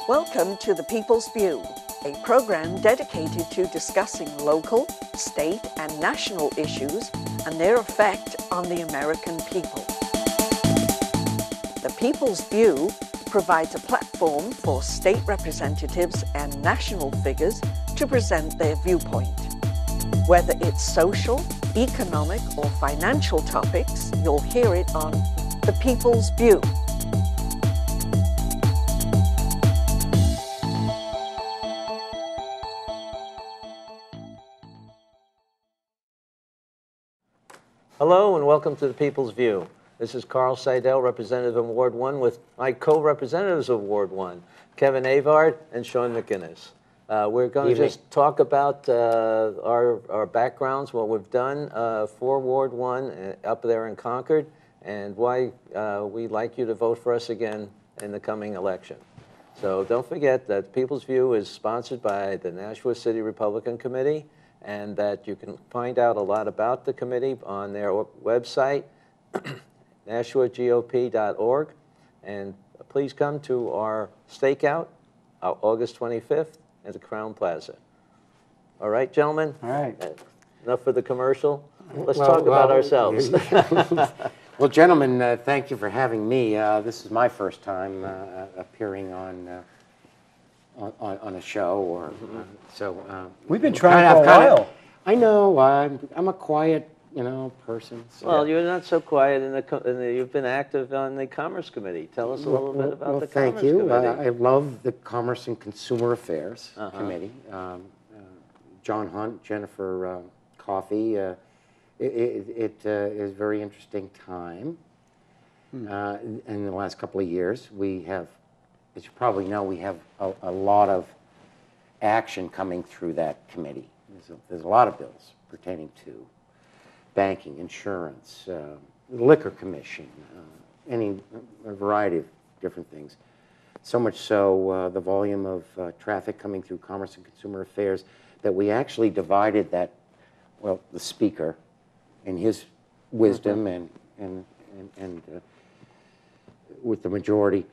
Welcome to The People's View, a program dedicated to discussing local, state, and national issues and their effect on the American people. The People's View provides a platform for state representatives and national figures to present their viewpoint. Whether it's social, economic, or financial topics, you'll hear it on The People's View. Hello and welcome to The People's View. This is Carl Seidel, representative of Ward 1, with my co-representatives of Ward 1, Kevin Avard and Sean McGuinness. We're going to just talk about our backgrounds, what we've done for Ward 1 up there in Concord, and why we'd like you to vote for us again in the coming election. So don't forget that People's View is sponsored by the Nashua City Republican Committee, and that you can find out a lot about the committee on their website, nashuagop.org. And please come to our stakeout, August 25th at the Crown Plaza. All right, gentlemen? All right. Enough for the commercial. Let's talk about ourselves. Well, gentlemen, thank you for having me. This is my first time appearing on a show, or we've been trying for a while. I know. I'm a quiet, person. So. Well, you're not so quiet you've been active on the Commerce Committee. Tell us a little bit about the Commerce Committee. Thank you. I love the Commerce and Consumer Affairs Committee. John Hunt, Jennifer Coffey. It is a very interesting time. In the last couple of years, we have, as you probably know, we have a lot of action coming through that committee. There's a lot of bills pertaining to banking, insurance, liquor commission, a variety of different things. So much so, the volume of traffic coming through Commerce and Consumer Affairs, that we actually divided that, the speaker, in his wisdom and with the majority,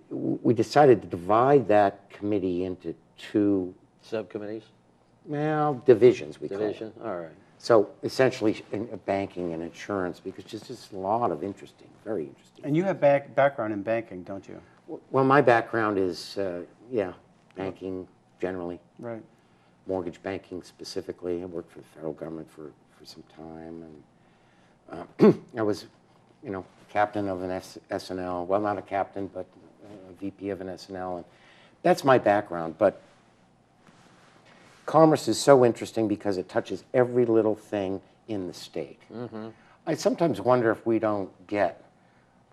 we decided to divide that committee into two subcommittees. Well, divisions we call it. All right. So essentially, in banking and insurance, because just a lot of very interesting. And you have background in banking, don't you? Well, my background is banking generally. Right. Mortgage banking specifically. I worked for the federal government for some time, and I was, captain of an SNL. Well, not a captain, but a VP of an SNL, and that's my background. But commerce is so interesting because it touches every little thing in the state. I sometimes wonder if we don't get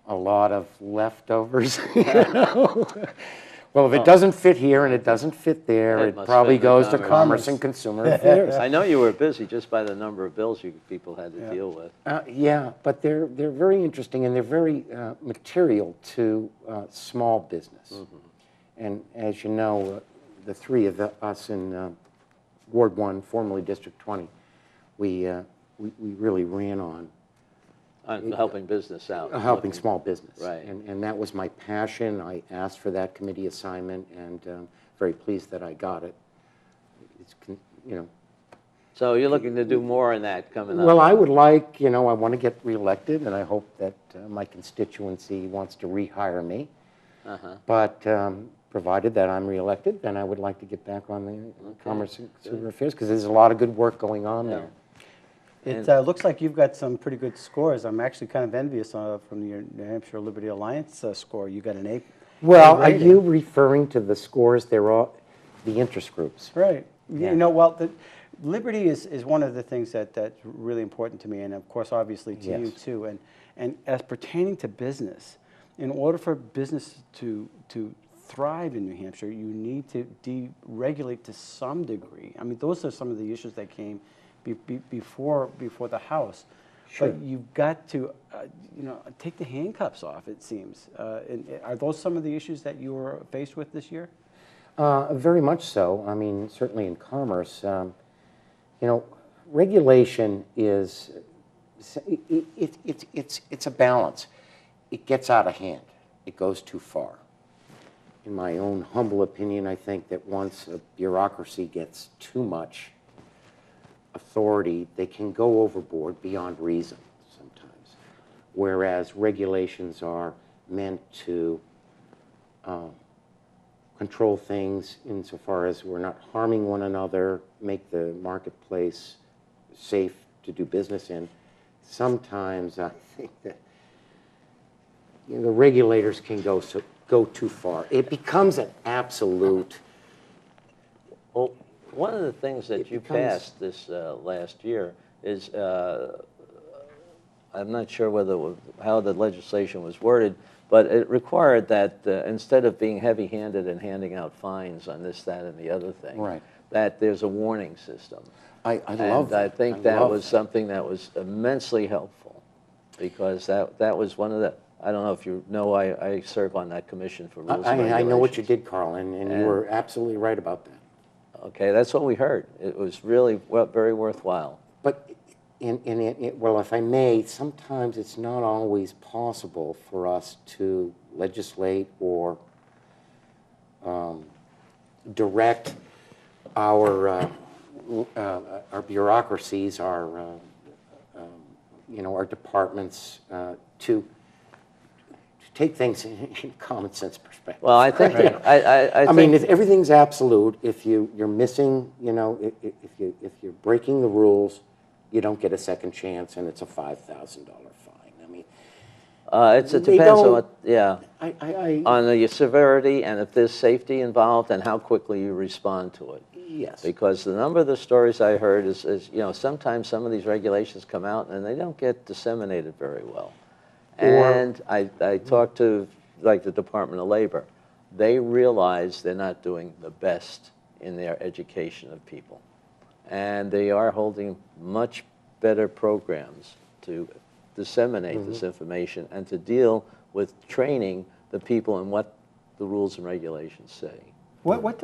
a lot of leftovers. Well, if it doesn't fit here and it doesn't fit there, it probably goes to Commerce and Consumer Affairs. I know you were busy just by the number of bills people had to deal with. Yeah, but they're very interesting, and they're very material to small business. And as you know, the three of us in Ward 1, formerly District 20, we really ran on helping business out. Helping small business. Right. And that was my passion. I asked for that committee assignment, and very pleased that I got it. It's, So you're looking to do more in that coming up? Well, I would like, I want to get reelected, and I hope that my constituency wants to rehire me. But provided that I'm reelected, then I would like to get back on the Commerce and Consumer Affairs, because there's a lot of good work going on there. It looks like you've got some pretty good scores. I'm actually kind of envious from your New Hampshire Liberty Alliance score. You got an A. Well, are you referring to the scores? They're all the interest groups. Right. Yeah. The Liberty is one of the things that's really important to me, and of course, obviously, to you too. And as pertaining to business, in order for business to thrive in New Hampshire, you need to deregulate to some degree. I mean, those are some of the issues that came before the House. Sure. But you've got to, take the handcuffs off, it seems. Are those some of the issues that you were faced with this year? Very much so. I mean, certainly in commerce, regulation is, it's a balance. It gets out of hand. It goes too far. in my own humble opinion, I think that once a bureaucracy gets too much authority, they can go overboard beyond reason sometimes. Whereas regulations are meant to control things insofar as we're not harming one another, make the marketplace safe to do business in. Sometimes I think that the regulators can go too far. It becomes an absolute. Well, one of the things that you passed this last year is, I'm not sure how the legislation was worded, but it required that instead of being heavy-handed and handing out fines on this, that, and the other thing, Right. that there's a warning system. I love that. I think that was something that was immensely helpful, because that was one of the, I don't know if you know, I serve on that commission for rules and regulations. I know what you did, Carl, and you were absolutely right about that. Okay, that's what we heard. It was really very worthwhile. But, well, if I may, sometimes it's not always possible for us to legislate or direct our bureaucracies, our departments to take things in common sense perspective. Well, I think I mean, if everything's absolute, if you're missing, if you're breaking the rules, you don't get a second chance, and it's a $5,000 fine. I mean, it depends on what, on the severity and if there's safety involved and how quickly you respond to it. Yes. Because the number of the stories I heard is sometimes some of these regulations come out and they don't get disseminated very well. And I talked to, like, the Department of Labor. They realize they're not doing the best in their education of people. And they are holding much better programs to disseminate this information and to deal with training the people in what the rules and regulations say. What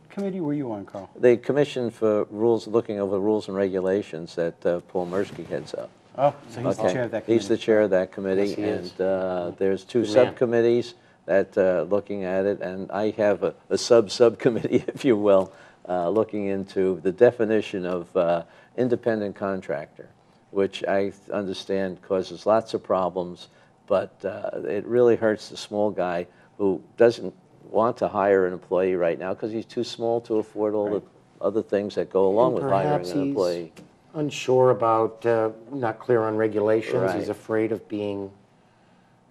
committee were you on, Carl? The Commission for looking over rules and regulations that Paul Mirsky heads up. Oh, so he's the chair of that committee. He's the chair of that committee, Yes, and there's two subcommittees that looking at it, and I have a subcommittee, if you will, looking into the definition of independent contractor, which I understand causes lots of problems, but it really hurts the small guy who doesn't want to hire an employee right now because he's too small to afford all the other things that go along with hiring an employee. Unsure about, not clear on regulations. Right. He's afraid of being.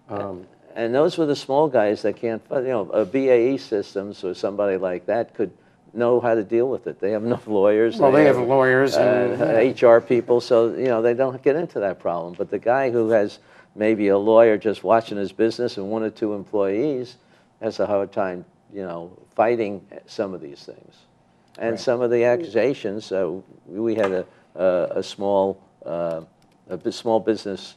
And those were the small guys that can't, BAE Systems or somebody like that could know how to deal with it. They have enough lawyers. Well, they have lawyers and HR people, so they don't get into that problem. But the guy who has maybe a lawyer just watching his business and one or two employees has a hard time, fighting some of these things. And some of the accusations, we had a small business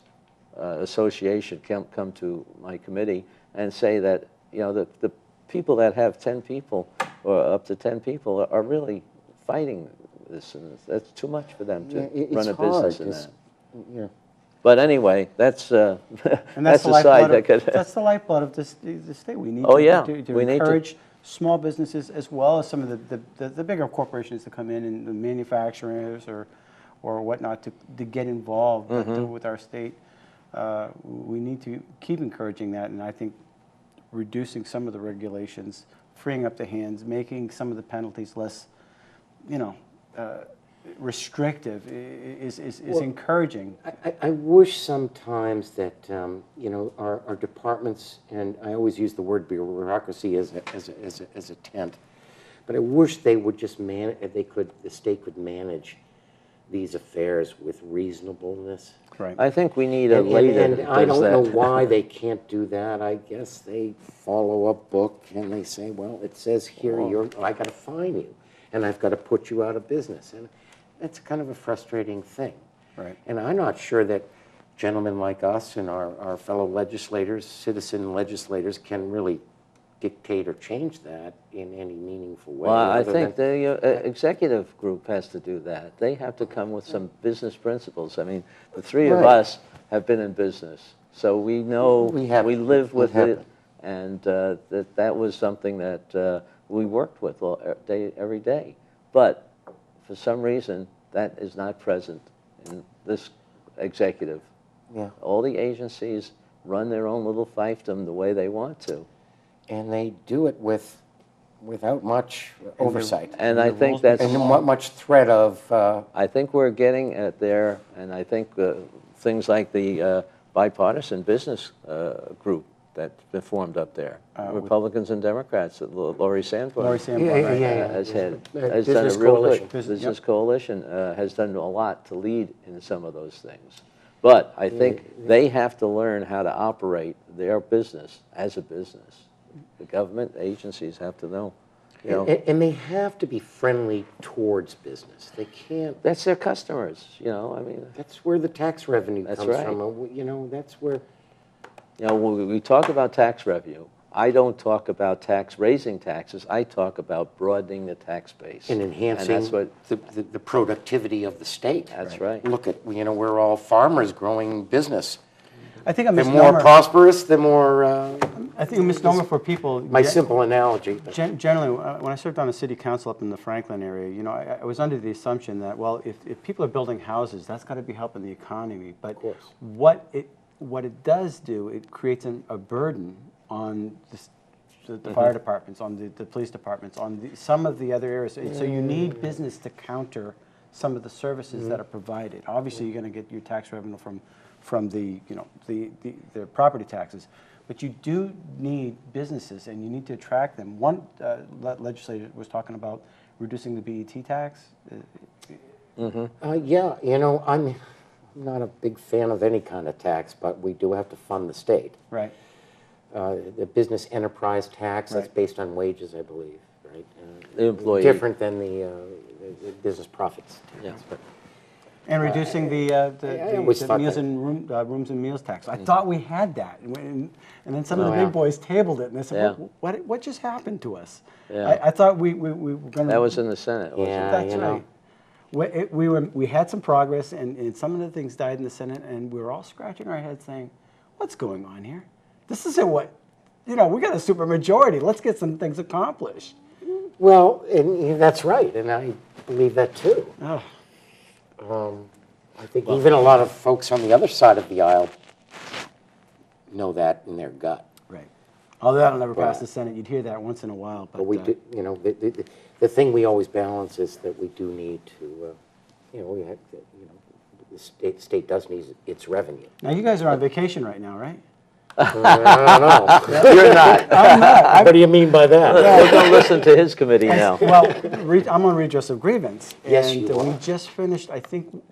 association come to my committee and say that the people that have 10 people or up to 10 people are really fighting this, and that's too much for them to run a business in that. Yeah. But anyway, that's And that's the side that could. That's the lifeblood of the state. We need to encourage small businesses as well as some of the bigger corporations to come in, and the manufacturers or whatnot to get involved with our state. We need to keep encouraging that, and I think reducing some of the regulations, freeing up the hands, making some of the penalties less, restrictive is encouraging. I wish sometimes that our departments, and I always use the word bureaucracy as a tent, but I wish they would just the state could manage these affairs with reasonableness. Right. I think we need a lady that does that. And I don't know why they can't do that. I guess they follow a book and they say, well, it says here I got to fine you, and I've got to put you out of business, and it's kind of a frustrating thing. Right. And I'm not sure that gentlemen like us and our fellow legislators, citizen legislators, can really dictate or change that in any meaningful way. Well, I think the executive group has to do that. They have to come with some business principles. I mean, the three of us have been in business, so we know, we live with it. And that was something that we worked with every day. But for some reason, that is not present in this executive. Yeah. All the agencies run their own little fiefdom the way they want to. And they do it without much oversight. And I think that's... And not much threat of... I think we're getting at there, and I think things like the bipartisan business group that's been formed up there, Republicans and Democrats, Laurie Sandberg has done a real good business coalition, has done a lot to lead in some of those things. But I think they have to learn how to operate their business as a business. The government agencies have to know. You know, and they have to be friendly towards business. They can't... That's their customers, you know, I mean... That's where the tax revenue comes right. from. You know, that's where... You know, when we talk about tax revenue, I don't talk about raising taxes. I talk about broadening the tax base. And enhancing and that's what, the productivity of the state. That's right. Look at, you know, we're all farmers growing business. I think a The misnomer... more prosperous, the more... I think a misnomer for people... My simple analogy. Generally, when I served on a city council up in the Franklin area, you know, I was under the assumption that, well, if people are building houses, that's got to be helping the economy. But Of course. what it does do, it creates a burden on the fire departments, on the police departments, on some of the other areas. So you need business to counter some of the services that are provided. Obviously, you're going to get your tax revenue from the, you know, the property taxes. But you do need businesses, and you need to attract them. One legislator was talking about reducing the BET tax. Yeah, you know, I'm not a big fan of any kind of tax, but we do have to fund the state. Right. The business enterprise tax, that's based on wages, I believe, right? the employee. Different than the business profits tax. Yeah. But And reducing the always thought meals that. and rooms and meals tax. I thought we had that, and then some of the big boys tabled it, and they said, "What just happened to us?" Yeah. I thought we were going to. That was in the Senate, wasn't Yeah, it? That's you know. right. We had some progress, and some of the things died in the Senate, and we were all scratching our heads saying, "What's going on here? This isn't what, you know. We got a super majority. Let's get some things accomplished." Well, and that's right, and I believe that too. Oh. I think even a lot of folks on the other side of the aisle know that in their gut. Right. Although that'll never pass the Senate. You'd hear that once in a while. But we do, you know, the thing we always balance is that we do need to, you know, we have, you know, the state does need its revenue. Now you guys are on vacation right now, right? I don't know. You're not. I'm not. What do you mean by that? We're going to listen to his committee now. Well, I'm on redress of grievance. Yes, and you are. we just finished, I think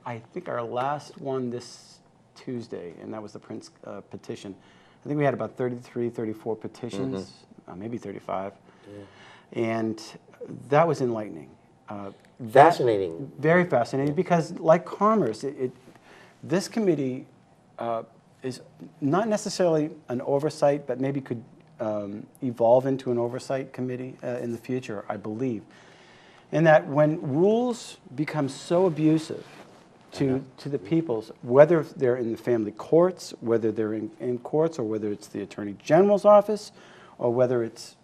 our last one this Tuesday, and that was the Prince petition. I think we had about 33, 34 petitions, maybe 35. Yeah. And that was enlightening. Fascinating. Very fascinating, because like commerce, this committee is not necessarily an oversight, but maybe could evolve into an oversight committee in the future, I believe. And that when rules become so abusive to the peoples, whether they're in the family courts, whether they're in courts, or whether it's the Attorney General's office, or whether it's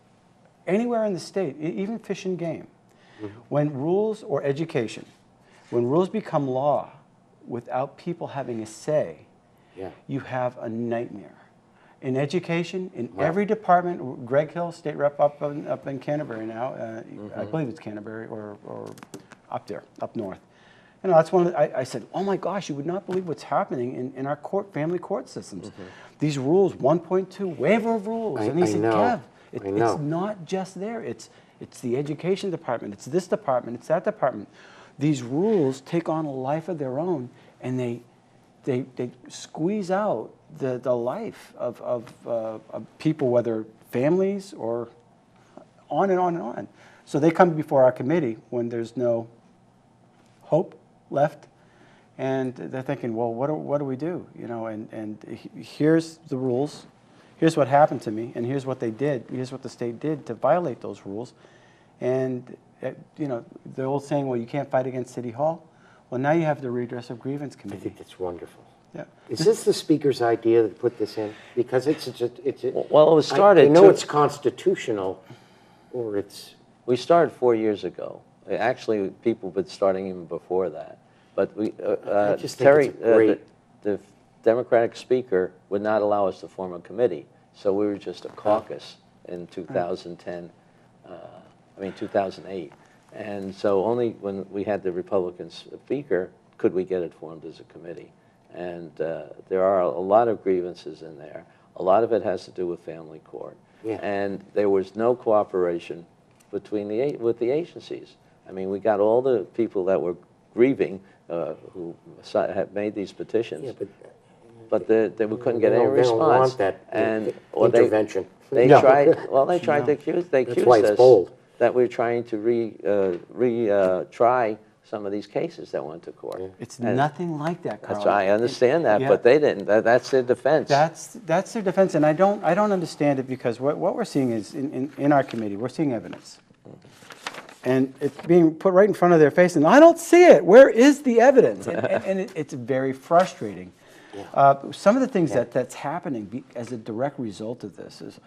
anywhere in the state, even Fish and Game, when rules, or education, when rules become law without people having a say, you have a nightmare. In education, in every department, Greg Hill, state rep up in Canterbury now, I believe it's Canterbury or up there, up north. You know, that's one of the, I said, oh my gosh, you would not believe what's happening in our family court systems. These rules, 1.2, waiver of rules. And he said, Kev, it's not just there. It's the education department, it's this department, it's that department. These rules take on a life of their own, and they squeeze out the life of people, whether families or on and on and on. So they come before our committee when there's no hope left, and they're thinking, well, what do we do? You know, and here's the rules, here's what happened to me, and here's what they did, here's what the state did to violate those rules. And you know, the old saying, well, you can't fight against City Hall. Well, now you have the redress of grievance committee. I think that's wonderful. Yeah. Is this the speaker's idea to put this in? Because it's Well, it was started. I know it's constitutional, or it's. We started 4 years ago. Actually, people have been starting even before that. But I just think Terry, it's great. the Democratic speaker would not allow us to form a committee, so we were just a caucus in 2010. 2008. And so only when we had the Republican speaker could we get it formed as a committee. And there are a lot of grievances in there. A lot of it has to do with family court. Yeah. And there was no cooperation between with the agencies. I mean, we got all the people that were grieving who had made these petitions, Yeah, but we couldn't get any they response. don't want that intervention. They No. tried. Well, they tried to accuse. They That's accused why it's us bold. that we're trying to retry some of these cases that went to court. Yeah. It's nothing like that, Carl. That's I understand that, Yeah. but they didn't. That's their defense. That's their defense, and I don't understand it, because what we're seeing is in our committee, we're seeing evidence, and it's being put right in front of their face, and I don't see it. Where is the evidence? And it's very frustrating. Some of the things that's happening as a direct result of this is,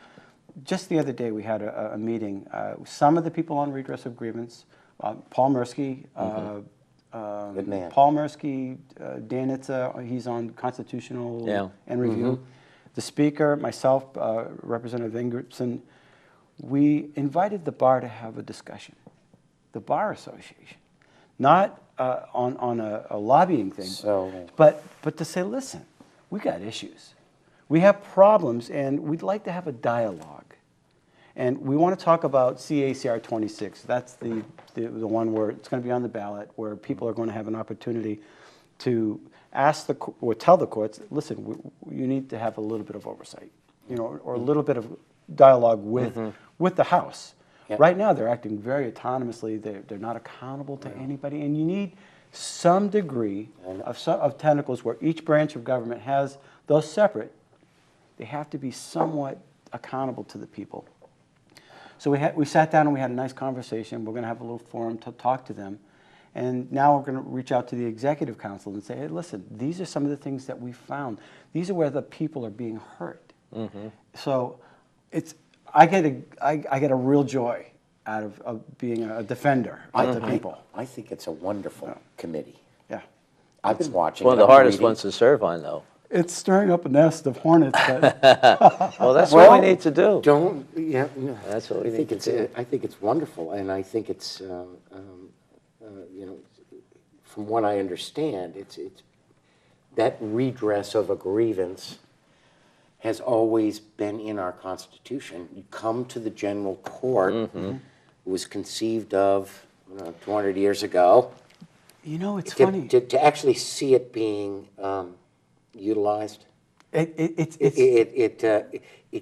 just the other day we had a meeting. Some of the people on redress of grievance, Paul Mirsky, Good man. Paul Mirsky, Dan Itza, he's on constitutional and review. The speaker, myself, Representative Ingridson, we invited the bar to have a discussion, the Bar Association, not on a lobbying thing, but to say, listen, we got issues. We have problems, and we'd like to have a dialogue. And we want to talk about CACR 26. That's the one where it's going to be on the ballot, where people are going to have an opportunity to ask or tell the courts, listen, you need to have a little bit of oversight, or a little bit of dialogue with the House. Yep. Right now, they're acting very autonomously. They're not accountable to anybody, and you need some degree of tentacles where each branch of government has those separate. They have to be somewhat accountable to the people. So we sat down and we had a nice conversation. We're going to have a little forum to talk to them. And now we're going to reach out to the Executive Council and say, hey, listen, these are some of the things that we found. These are where the people are being hurt. So I get a real joy out of being a defender of the people. I think it's a wonderful committee. Yeah. I've been watching. One of the hardest ones to serve on, though. It's stirring up a nest of hornets. But well, that's what we need to do. That's what we need to do. I think it's wonderful, and I think it's, from what I understand, it's that redress of a grievance has always been in our Constitution. You come to the general court. It was conceived of 200 years ago. It's funny. To actually see it being utilized, it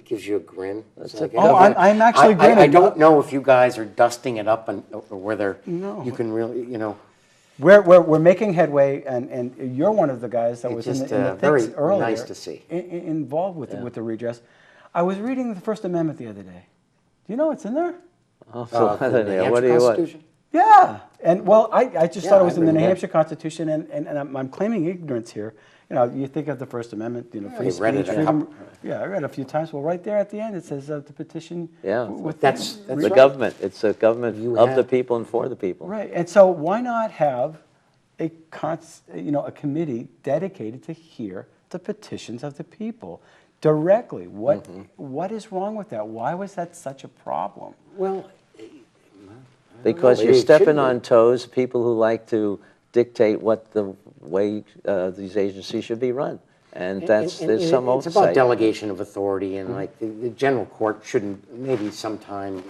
gives you a grin. I'm actually grinning. I don't know if you guys are dusting it up, or whether you can really, We're making headway, and you're one of the guys that was in the very thicks earlier. nice to see. Involved with the redress. I was reading the First Amendment the other day. Do you know what's in there? What do you want? Yeah, and I just thought it was in the New Hampshire Constitution, and I'm claiming ignorance here. You think of the First Amendment, free speech, freedom. Yeah, I read it a few times. Well, right there at the end, it says the petition. Yeah, that's the government. It's a government of the people and for the people. Right, and so why not have a committee dedicated to hear the petitions of the people directly? What is wrong with that? Why was that such a problem? Well, because you're stepping on toes, people who like to dictate what the way these agencies should be run. And there's some oversight. It's about delegation of authority, and like the general court shouldn't, maybe some time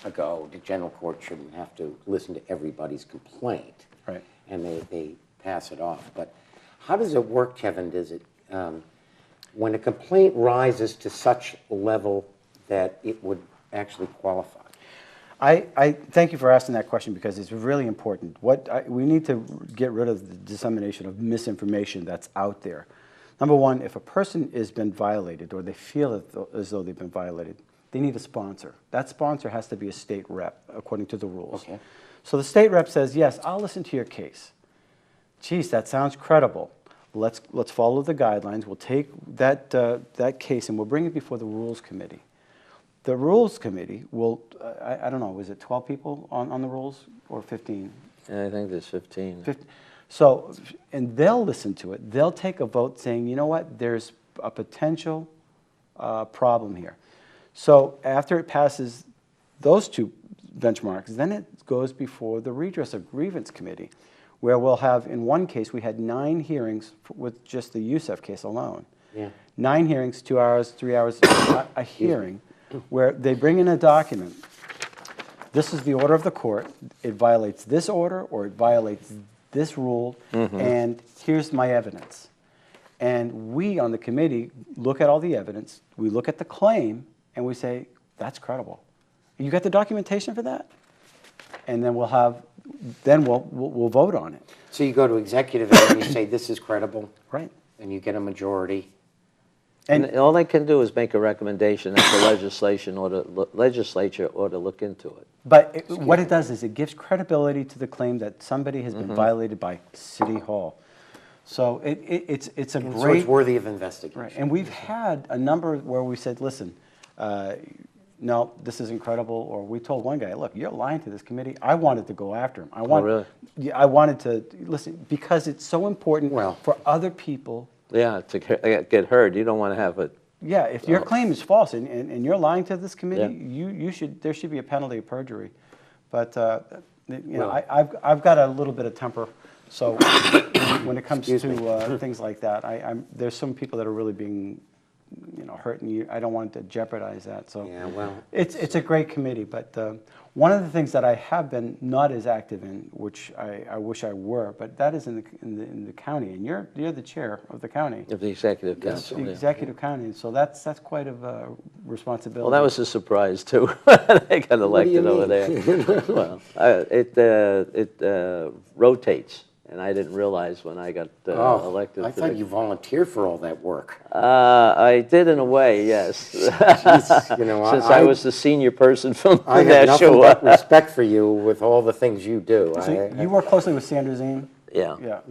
ago, the general court shouldn't have to listen to everybody's complaint. Right. And they pass it off. But how does it work, Kevin? Does it, when a complaint rises to such a level that it would actually qualify? I thank you for asking that question, because it's really important. We need to get rid of the dissemination of misinformation that's out there. Number one, if a person has been violated, or they feel as though they've been violated, they need a sponsor. That sponsor has to be a state rep, according to the rules. Okay. So the state rep says, yes, I'll listen to your case. Geez, that sounds credible. let's follow the guidelines. We'll take that case and we'll bring it before the Rules Committee. The Rules Committee will, I don't know, was it 12 people on the rules or 15? I think there's 15. 15. So, and they'll listen to it. They'll take a vote saying, you know what, there's a potential problem here. So after it passes those two benchmarks, then it goes before the redress of grievance committee, where we'll have, in one case, we had 9 hearings with just the Youssef case alone. Yeah. 9 hearings, 2 hours, 3 hours, a hearing, where they bring in a document. This is the order of the court. It violates this order or it violates this rule, and here's my evidence. And we on the committee look at all the evidence, we look at the claim, and we say, that's credible. You got the documentation for that? And then we'll vote on it. So you go to executive and you say, this is credible. Right. And you get a majority. And all they can do is make a recommendation that the legislature ought to look into it. But what it does is it gives credibility to the claim that somebody has been violated by City Hall. So it's a great... So it's worthy of investigation. Right. And we've had a number where we said, listen, no, this is incredible. Or we told one guy, look, you're lying to this committee. I wanted to go after him. Really? Yeah, I wanted to, listen, because it's so important for other people. Yeah, to get heard. You don't want to have a... Yeah, if your claim is false and you're lying to this committee, there should be a penalty of perjury. But you know, I've got a little bit of temper, so when it comes to things like that, there's some people that are really being, you know, hurt, and I don't want to jeopardize that. So yeah, well, it's a great committee, but one of the things that I have been not as active in, which I wish I were, but that is in the county, and you're the chair of the county. Of the executive council. The executive county, so that's quite a responsibility. Well, that was a surprise too. I got elected over there. Well, it rotates. And I didn't realize when I got elected. I thought you volunteered for all that work. I did in a way, yes. Jeez, you know, Since I was the senior person from I have nothing but respect for you with all the things you do. So you work closely with Sandra Zane? Yeah. Yeah.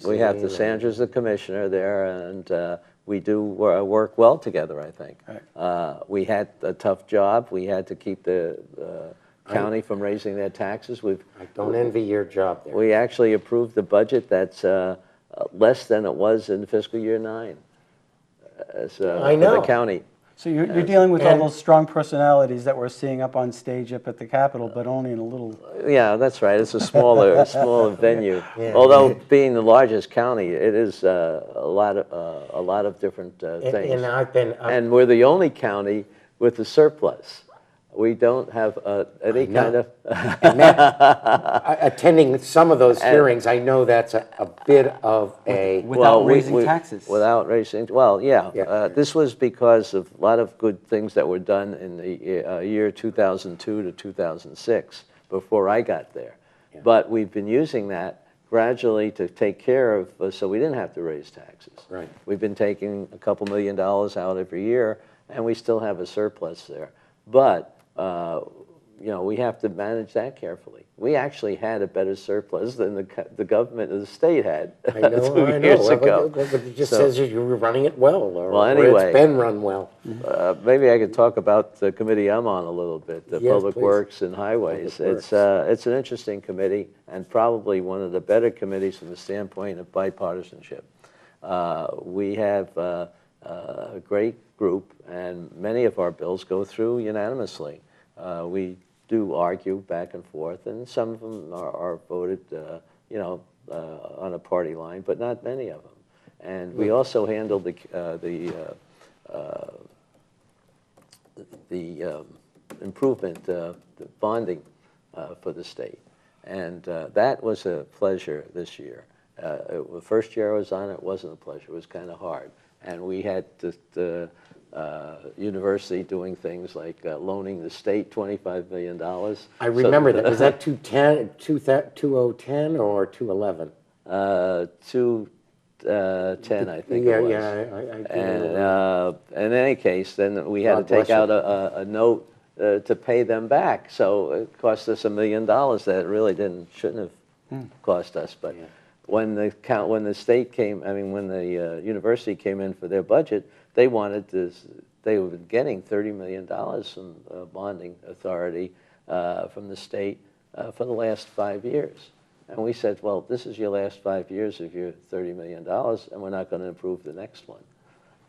We have Sandra's the commissioner there, and we do work well together, I think. Right. We had a tough job. We had to keep the county from raising their taxes. I don't envy your job there. We actually approved the budget that's less than it was in fiscal year 9 for the county. So you're dealing with all those strong personalities that we're seeing up on stage up at the Capitol, but only in a little... Yeah, that's right. It's a smaller venue. Yeah. Although being the largest county, it is a lot of different things. And we're the only county with a surplus. We don't have any kind of... attending some of those hearings, I know that's a bit of a... Without raising taxes. Without raising... Well, yeah. This was because of a lot of good things that were done in the year 2002 to 2006, before I got there. Yeah. But we've been using that gradually to take care of, so we didn't have to raise taxes. Right. We've been taking a couple $1 million out every year, and we still have a surplus there. But... you know, we have to manage that carefully. We actually had a better surplus than the government of the state had 2 years ago. But it just says you were running it well, or anyway, it's been run well. Maybe I could talk about the committee I'm on a little bit, the Public Works and Highways. It's an interesting committee, and probably one of the better committees from the standpoint of bipartisanship. We have a great group, and many of our bills go through unanimously. We do argue back and forth, and some of them are voted, you know, on a party line, but not many of them. And we also handle the improvement, the bonding for the state, and that was a pleasure this year. The first year I was on, it wasn't a pleasure. It was kind of hard, and we had the university doing things like loaning the state $25 million. I remember that. Was that 2010 or 2011? 2010, I think it was. And in any case, then we had to take out a note to pay them back. So it cost us $1 million that it really shouldn't have cost us. But when the state came, I mean, when the university came in for their budget, they wanted this. They were getting $30 million from bonding authority from the state for the last 5 years. And we said, well, this is your last 5 years of your $30 million, and we're not going to approve the next one.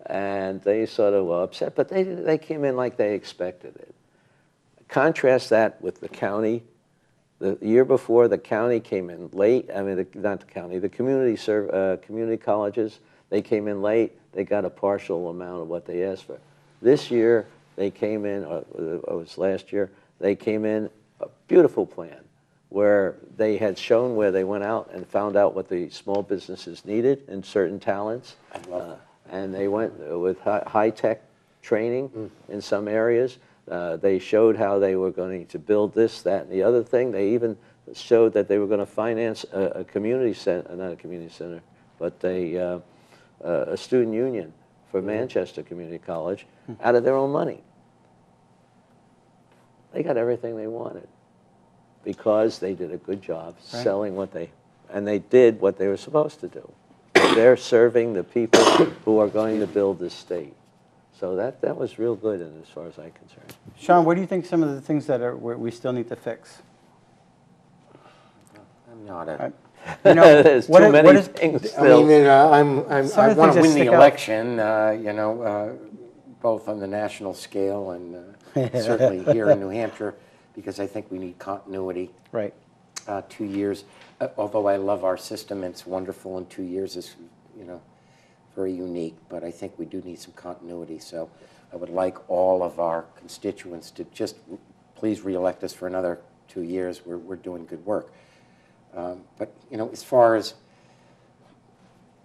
And they sort of were upset, but they came in like they expected it. Contrast that with the county. The year before, the county came in late. I mean, not the county, the community colleges, they came in late. They got a partial amount of what they asked for. This year, they came in, or it was last year, they came in a beautiful plan where they had shown where they went out and found out what the small businesses needed and certain talents. I love that. And they went with high-tech training in some areas. They showed how they were going to build this, that, and the other thing. They even showed that they were going to finance a community center, not a community center, but a student union for Manchester Community College out of their own money. They got everything they wanted because they did a good job selling what and they did what they were supposed to do. They're serving the people who are going to build this state. So that was real good as far as I'm concerned. Sean, what do you think some of the things that we still need to fix? I'm not a... You know, There's too many things still. I mean, I want to win the stick out. election, you know, both on the national scale and certainly here in New Hampshire, because I think we need continuity. Right. 2 years, although I love our system, and it's wonderful, and 2 years is, you know, very unique, but I think we do need some continuity. So I would like all of our constituents to just please re-elect us for another 2 years. We're doing good work. But, you know, as far as,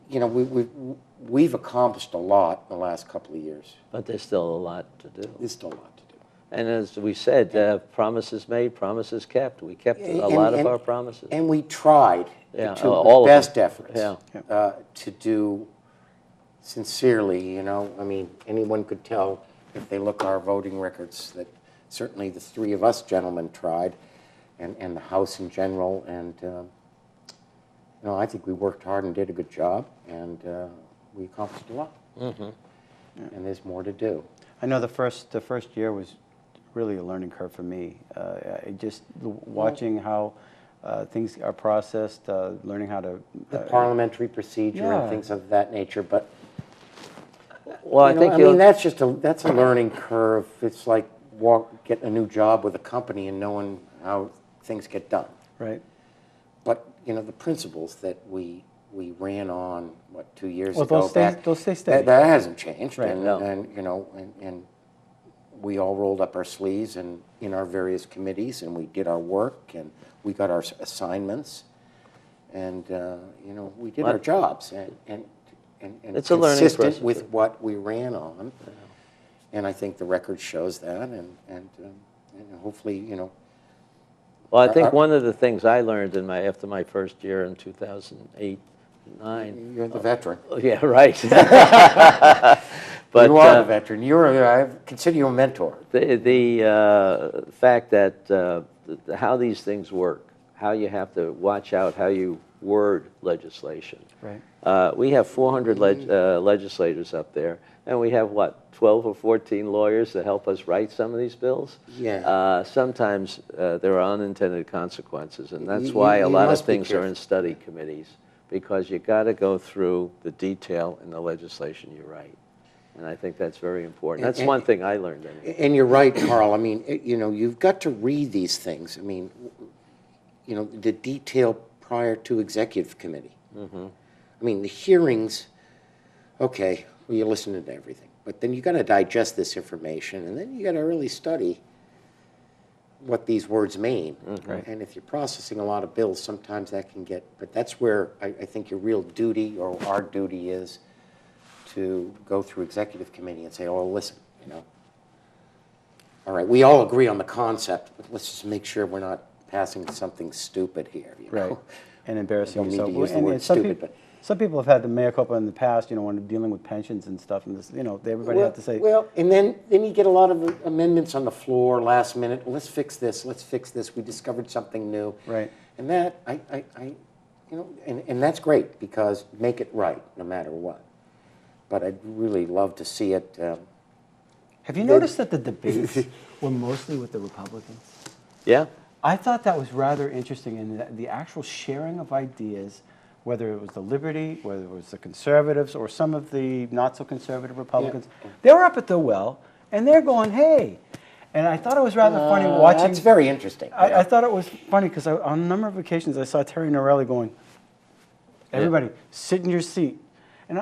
you know, we've accomplished a lot in the last couple of years. But there's still a lot to do. There's still a lot to do. And as we said, promises made, promises kept. We kept a lot of our promises. And we tried to all best efforts Yeah. to do sincerely, you know. I mean, anyone could tell if they look at our voting records that certainly the three of us gentlemen tried, and the House in general, and you know, I think we worked hard and did a good job, and we accomplished a lot. Mm-hmm. And there's more to do. I know the first year was really a learning curve for me. Just watching how things are processed, learning how to... The parliamentary procedure and things of that nature, but... Well, I mean, that's a learning curve. It's like getting a new job with a company and knowing how things get done. Right. But, you know, the principles that we ran on, 2 years well, ago back... they'll stay steady. That hasn't changed. Right. And you know, and we all rolled up our sleeves and in our various committees, and we did our work, and we got our assignments, and, you know, we did our jobs, and it's a learning process. Consistent with what we ran on. Yeah. And I think the record shows that, and hopefully, you know. Well, I think one of the things I learned after my first year in 2008, 9. You're the veteran. Yeah, right. But you are the veteran. I consider you a mentor. The fact that how these things work, how you have to watch out how you word legislation. Right. We have 400 legislators up there, and we have, 12 or 14 lawyers that help us write some of these bills? Yeah. Sometimes there are unintended consequences, and that's why a lot of things are in study committees, because you got to go through the detail in the legislation you write. And I think that's very important. That's one thing I learned anyway. And you're right, Carl. I mean, you know, you've got to read these things. I mean, you know, the detail prior to executive committee. Mm-hmm. I mean, the hearings, okay, well, you listen to everything. But then you got to digest this information, and then you got to really study what these words mean. Mm-hmm. And if you're processing a lot of bills, sometimes that can get, but that's where I think your real duty, or our duty, is to go through executive committee and say, oh, listen, you know, all right, we all agree on the concept, but let's just make sure we're not passing something stupid here. You know? Right. And embarrassing I don't yourself. mean to use the And word some stupid, people, but... Some people have had the mea culpa in the past, you know, when dealing with pensions and stuff, and this, you know, everybody had to say... Well, and then you get a lot of amendments on the floor, last minute. Let's fix this. Let's fix this. We discovered something new. Right. And that, I you know, and that's great because make it right no matter what. But I'd really love to see it. Have you noticed that the debates were mostly with the Republicans? Yeah. I thought that was rather interesting in the actual sharing of ideas, whether it was the Liberty, whether it was the Conservatives, or some of the not-so-conservative Republicans. Yeah. They were up at the well, and they're going, hey. And I thought it was rather funny watching. That's very interesting. I thought it was funny because on a number of occasions I saw Terry Norelli going, everybody, sit in your seat. And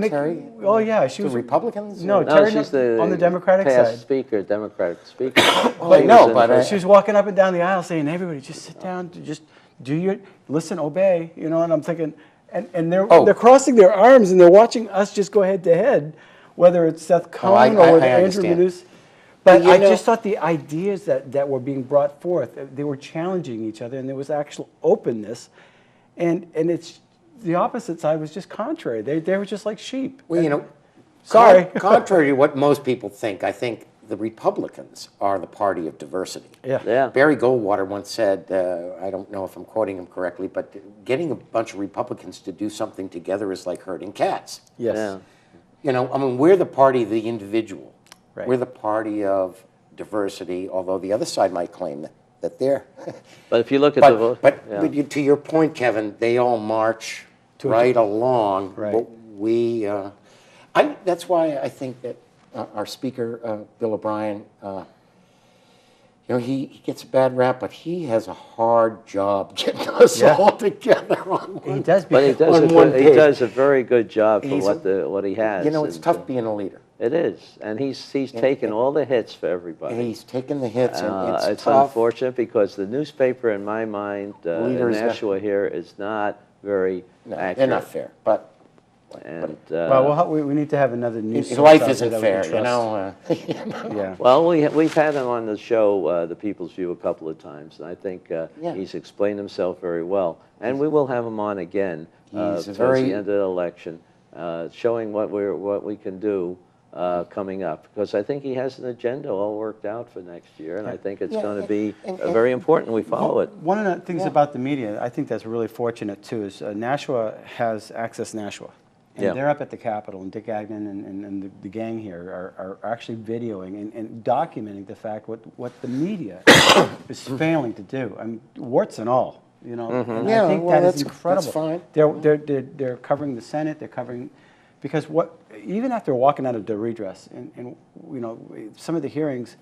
Terry? Oh, yeah. She was Republicans? No, No, Terry she's on the Democratic past side. speaker, Democratic speaker. I know, but She was walking up and down the aisle saying, everybody, just sit down, just do your, listen, obey, you know, and I'm thinking, and they're crossing their arms and they're watching us just go head to head, whether it's Seth Cohen or with Andrew Manus. But I just thought the ideas that were being brought forth, they were challenging each other and there was actual openness. And it's, the opposite side was just contrary. They were just like sheep. Well, you know, sorry. Contrary to what most people think, I think the Republicans are the party of diversity. Yeah. Barry Goldwater once said, I don't know if I'm quoting him correctly, but getting a bunch of Republicans to do something together is like herding cats. Yes. Yeah. You know, I mean, we're the party of the individual. Right. We're the party of diversity, although the other side might claim that they're. But if you look at the vote. But to your point, Kevin, they all march right along. Right. But that's why I think that our speaker, Bill O'Brien, you know, he gets a bad rap, but he has a hard job getting us all together on one. He does, But he does a very good job for what he has. You know, it's tough being a leader. It is, and he's taken all the hits for everybody. And he's taken the hits, and it's tough. unfortunate because the newspaper, in my mind, in Nashua here, is not very accurate. They're not fair, but. And, well, we need to have another news source life out isn't there that we fair, can you know. trust. Yeah. Well, we've had him on the show, The People's View, a couple of times, and I think he's explained himself very well. And we will have him on again towards the end of the election, showing what we can do coming up, because I think he has an agenda all worked out for next year, and I think it's going to be very important we follow it. One of the things about the media, I think that's really fortunate too, is Nashua has Access Nashua. And they're up at the Capitol, and Dick Agnon and the gang here are actually videoing and documenting the fact what the media is failing to do. I mean, warts and all, you know. And I think that is incredible. That's fine. They're covering the Senate. They're covering, because even after walking out of the redress and you know some of the hearings,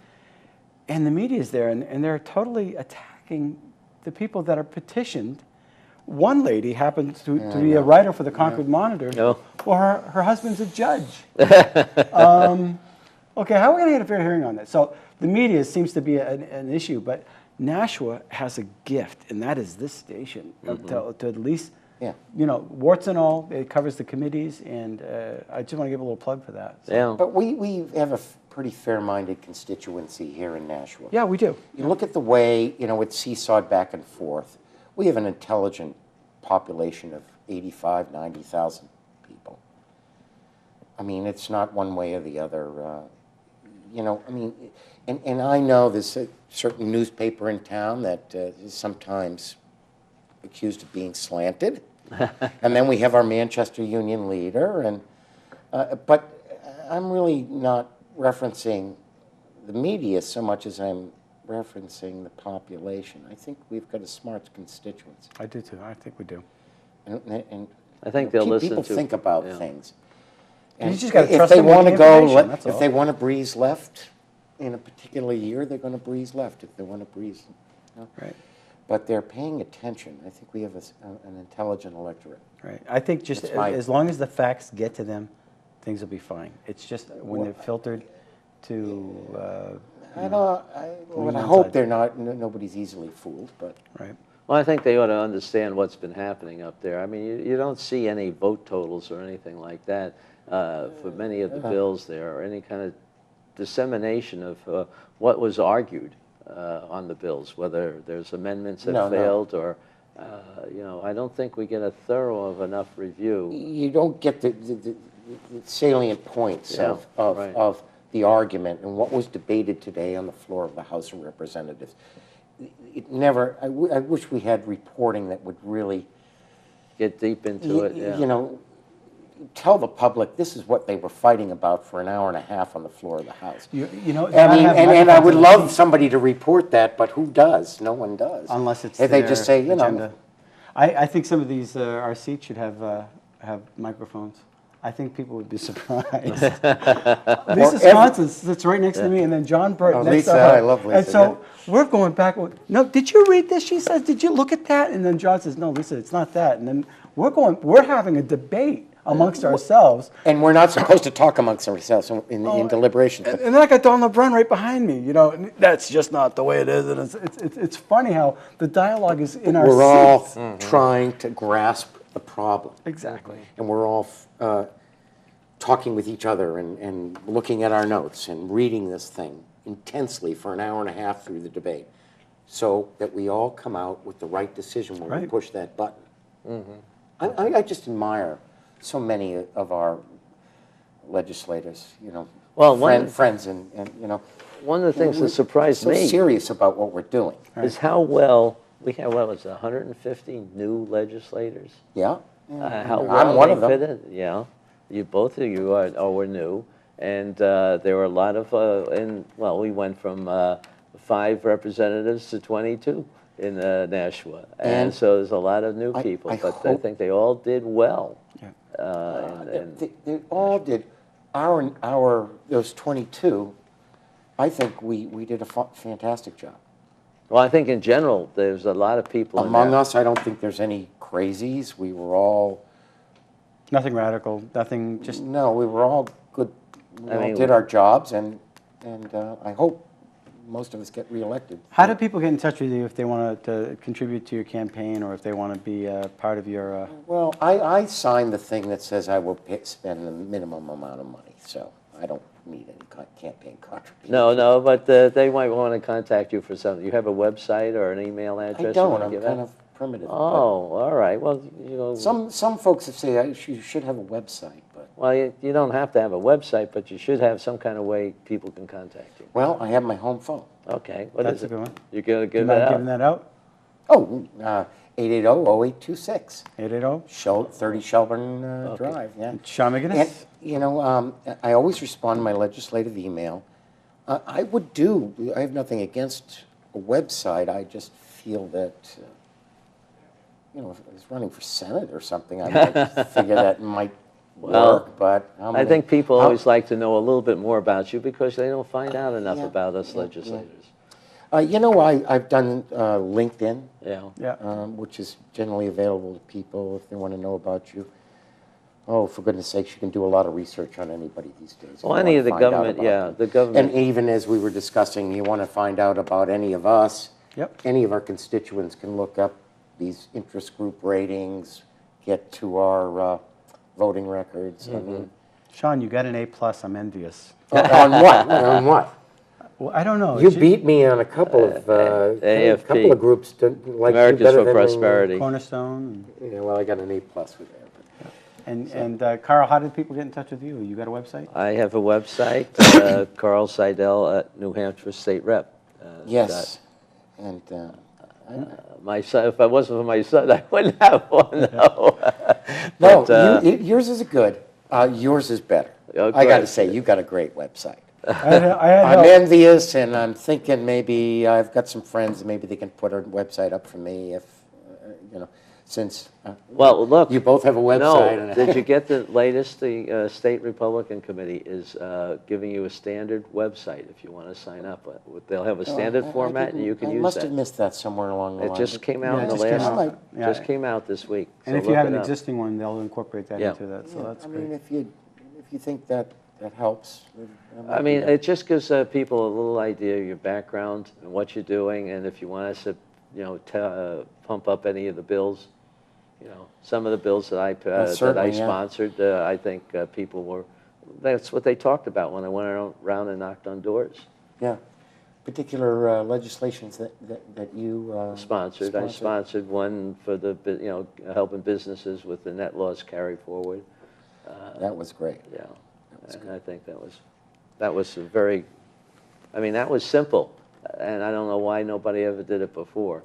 and the media is there and they're totally attacking the people that are petitioned. One lady happens to be a writer for the Concord Monitor. No. Well, her husband's a judge. Okay, how are we going to get a fair hearing on that? So the media seems to be an issue, but Nashua has a gift, and that is this station to at least, you know, warts and all. It covers the committees, and I just want to give a little plug for that. So. Yeah. But we have a pretty fair-minded constituency here in Nashua. Yeah, we do. You look at the way, you know, it's seesawed back and forth. We have an intelligent population of 85, 90,000 people. I mean, it's not one way or the other. You know, I mean, and I know there's a certain newspaper in town that is sometimes accused of being slanted. And then we have our Manchester Union leader. And but I'm really not referencing the media so much as I'm referencing the population. I think we've got a smart constituency. I do too. I think we do. And I think they'll listen people to think about things. And you just got to if trust they them with want the to go, information, that's if all. they want to breeze left in a particular year, they're going to breeze left. If they want to breeze, you know. Right. But they're paying attention. I think we have an intelligent electorate. Right. I think just as long as the facts get to them, things will be fine. It's just when they're filtered to. I hope they're not. Nobody's easily fooled, but. Right. Well, I think they ought to understand what's been happening up there. I mean, you don't see any vote totals or anything like that for many of the bills there, or any kind of dissemination of what was argued on the bills, whether there's amendments that failed or, you know, I don't think we get a thorough of enough review. You don't get the salient points of the argument and what was debated today on the floor of the House of Representatives. it never, I wish we had reporting that would really, Get deep into it, yeah. you know, tell the public this is what they were fighting about for an hour and a half on the floor of the House. You know, I mean, and I would love some. somebody to report that, but who does? No one does. Unless it's If they just say, you agenda. know. I think some of these, our seats should have microphones. I think people would be surprised. Lisa Swanson sits right next to me, and then John Burt Oh, next to Lisa, her. I love Lisa, And so we're going back. No, did you read this? She says, did you look at that? And then John says, no, Lisa, it's not that. And then we're having a debate amongst ourselves. And we're not supposed to talk amongst ourselves in deliberations. And then I got Don LeBrun right behind me. You know, and that's just not the way it is. And it's funny how the dialogue is in our seats. We're all trying to grasp the problem. Exactly. And we're all talking with each other and looking at our notes and reading this thing intensely for an hour and a half through the debate so that we all come out with the right decision when we Right. push that button. I just admire so many of our legislators, you know, Well, friends and, you know. One of the things that surprised so me serious about what we're doing. is how well, we have, what was it, 150 new legislators? Yeah. How well I'm one they of them. fit in. Yeah, both of you were new, and there were a lot of, we went from 5 representatives to 22 in Nashua, and so there's a lot of new people, but I think they all did well. Yeah. They all did. Those 22, I think we did a fantastic job. Well, I think in general, there's a lot of people Among us, I don't think there's any crazies. We were all... Nothing radical, nothing just... No, we were all good. We all did our jobs, and I hope most of us get reelected. How do people get in touch with you if they want to contribute to your campaign or if they want to be part of your... Well, I signed the thing that says I will spend the minimum amount of money, so I don't need any campaign contributions. No, but they might want to contact you for something. You have a website or an email address? I don't. I'm kind of primitive. Oh, all right. Well, you know... Some folks have said you should have a website, but... Well, you don't have to have a website, but you should have some kind of way people can contact you. Well, I have my home phone. Okay. What That's is a it? good one. You're going to You give mind it out? giving that out? Oh, 880-0826. 880? 30 Shelburne Drive, yeah. Sean McGuinness? And, you know, I always respond to my legislative email. I have nothing against a website. I just feel that, you know, if I was running for Senate or something, I might figure that might work, but... I think people always like to know a little bit more about you because they don't find out enough about us legislators. You know, I've done LinkedIn, Yeah. which is generally available to people if they want to know about you. Oh, for goodness sakes, you can do a lot of research on anybody these days. Well, any of the government, the government. And even as we were discussing, you want to find out about any of us, any of our constituents can look up these interest group ratings, get to our voting records. I mean, Sean, you got an A+. I'm envious. on what? On what? Well, I don't know. You beat me on a couple of AFP. groups. Like Americans for Prosperity. Cornerstone. Yeah, well, I got an A+ with that. And Carl, how did people get in touch with you? You got a website? I have a website, Carl Seidel at New Hampshire State Rep. Yes. And my son, if I wasn't for my son, I wouldn't have one. No. No, yours is good. Yours is better. I got to say, you got a great website. I'm envious, and I'm thinking maybe I've got some friends, maybe they can put a website up for me if, you know, since well, look, you both have a website. No, did you get the latest? The State Republican Committee is giving you a standard website if you want to sign up. They'll have a standard format, and you can use that. I must have missed that somewhere along the line. It just came out in the last. Just came out this week. And if you have an existing one, they'll incorporate that into that. So that's great. I mean, if you think that helps. I mean, it just gives people a little idea of your background and what you're doing, and if you want us to, you know, pump up any of the bills, you know, some of the bills that I sponsored, I think people were. That's what they talked about when I went around and knocked on doors. Yeah, particular legislations that you sponsored. I sponsored one for the helping businesses with the net loss carry forward. That was great. Yeah. And I think that was a very, I mean, that was simple. and I don't know why nobody ever did it before.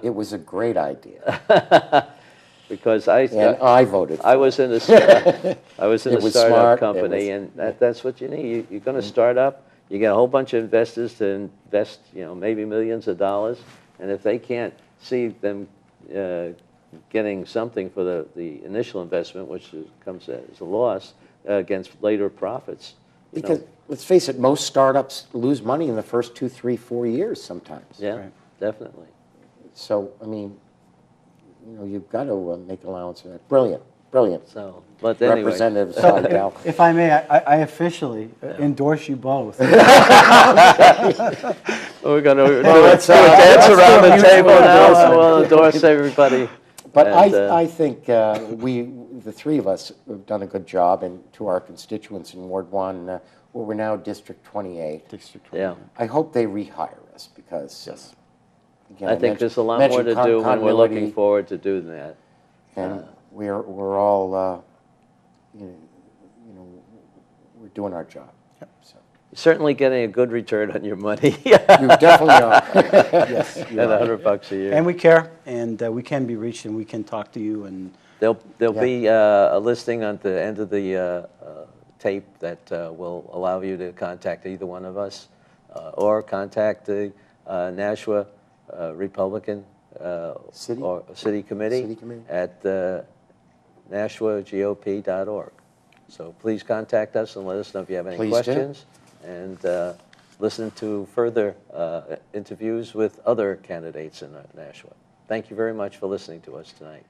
It was a great idea. Because And I voted for I was in a It was startup smart, company, it and that's what you need. You're going to start up. You get a whole bunch of investors to invest, maybe millions of dollars, and if they can't see them getting something for the initial investment, which comes as a loss against later profits. Because let's face it, most startups lose money in the first 2, 3, 4 years sometimes. Yeah, Right. definitely. So, I mean, you've got to make allowance for that. Brilliant, brilliant. So, but anyway. Representative Seidel. If I may, I officially endorse you both. We're going to do a let's, dance around the let's table do now. it. So we'll endorse everybody. But And, I think the three of us, have done a good job, and to our constituents in Ward 1, well, we're now District 28. District Yeah. I hope they rehire us because, Yes. again, I think there's a lot more to do, and we're looking continuity, forward to doing that. and we're all, we're doing our job. Yep. So. Certainly getting a good return on your money. You definitely are. Yes. And $100 a year. And we care, and we can be reached, and we can talk to you. And There'll be a listing at the end of the tape that will allow you to contact either one of us or contact the Nashua Republican City? or City Committee, City Committee. at NashuaGOP.org. So please contact us and let us know if you have any Please do. questions. And listen to further interviews with other candidates in Nashua. Thank you very much for listening to us tonight.